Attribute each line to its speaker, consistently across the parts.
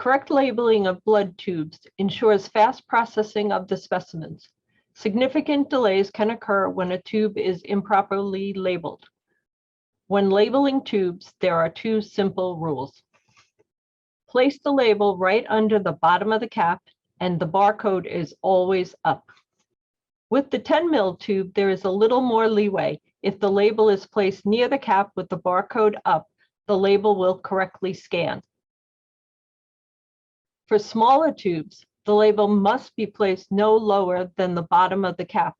Speaker 1: Correct labeling of blood tubes ensures fast processing of the specimens. Significant delays can occur when a tube is improperly labeled. When labeling tubes, there are two simple rules. Place the label right under the bottom of the cap, and the barcode is always up. With the 10 ml tube, there is a little more leeway. If the label is placed near the cap with the barcode up, the label will correctly scan. For smaller tubes, the label must be placed no lower than the bottom of the cap,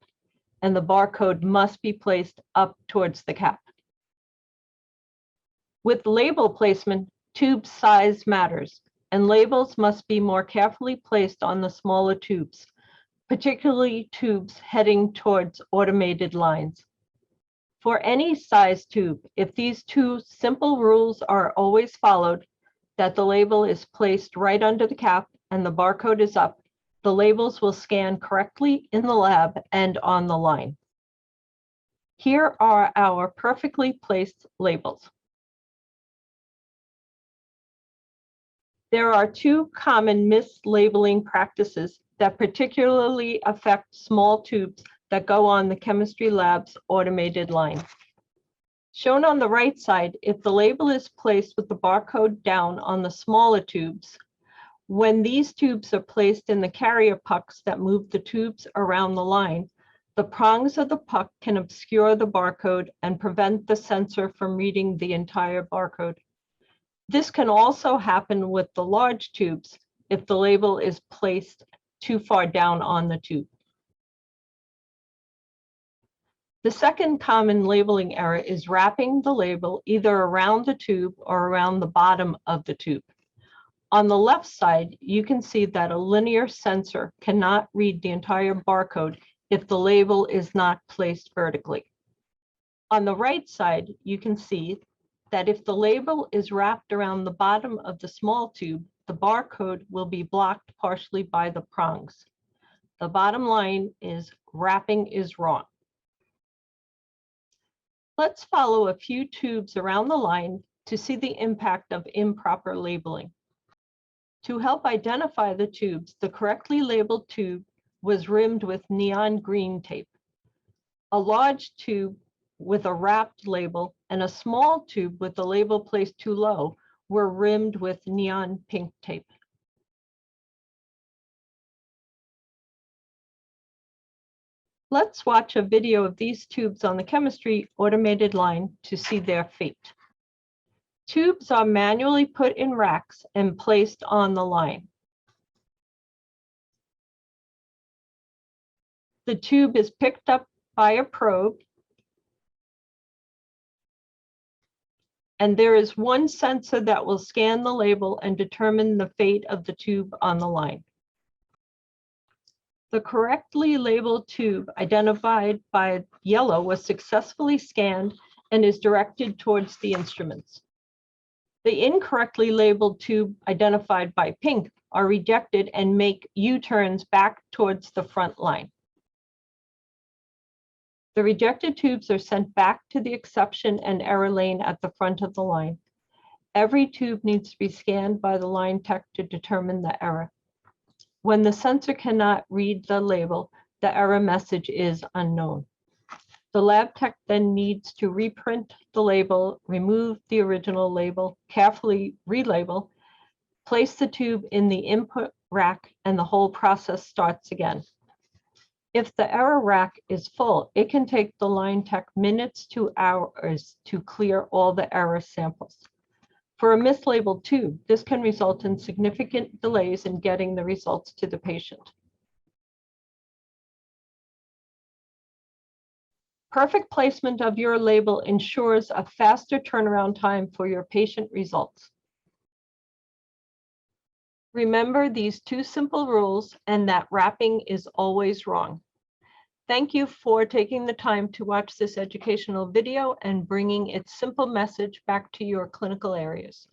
Speaker 1: and the barcode must be placed up towards the cap. With label placement, tube size matters, and labels must be more carefully placed on the smaller tubes, particularly tubes heading towards automated lines. For any size tube, if these two simple rules are always followed, that the label is placed right under the cap and the barcode is up, the labels will scan correctly in the lab and on the line. Here are our perfectly placed labels. There are two common mislabeling practices that particularly affect small tubes that go on the chemistry lab's automated line. Shown on the right side, if the label is placed with the barcode down on the smaller tubes, when these tubes are placed in the carrier pucks that move the tubes around the line, the prongs of the puck can obscure the barcode and prevent the sensor from reading the entire barcode. This can also happen with the large tubes if the label is placed too far down on the tube. The second common labeling error is wrapping the label either around the tube or around the bottom of the tube. On the left side, you can see that a linear sensor cannot read the entire barcode if the label is not placed vertically. On the right side, you can see that if the label is wrapped around the bottom of the small tube, the barcode will be blocked partially by the prongs. The bottom line is wrapping is wrong. Let's follow a few tubes around the line to see the impact of improper labeling. To help identify the tubes, the correctly labeled tube was rimmed with neon green tape. A large tube with a wrapped label and a small tube with the label placed too low were rimmed with neon pink tape. Let's watch a video of these tubes on the chemistry automated line to see their fate. Tubes are manually put in racks and placed on the line. The tube is picked up by a probe, and there is one sensor that will scan the label and determine the fate of the tube on the line. The correctly labeled tube identified by yellow was successfully scanned and is directed towards the instruments. The incorrectly labeled tube identified by pink are rejected and make U-turns back towards the front line. The rejected tubes are sent back to the exception and error lane at the front of the line. Every tube needs to be scanned by the line tech to determine the error. When the sensor cannot read the label, the error message is unknown. The lab tech then needs to reprint the label, remove the original label, carefully relabel, place the tube in the input rack, and the whole process starts again. If the error rack is full, it can take the line tech minutes to hours to clear all the error samples. For a mislabeled tube, this can result in significant delays in getting the results to the patient. Perfect placement of your label ensures a faster turnaround time for your patient results. Remember these two simple rules and that wrapping is always wrong. Thank you for taking the time to watch this educational video and bringing its simple message back to your clinical areas.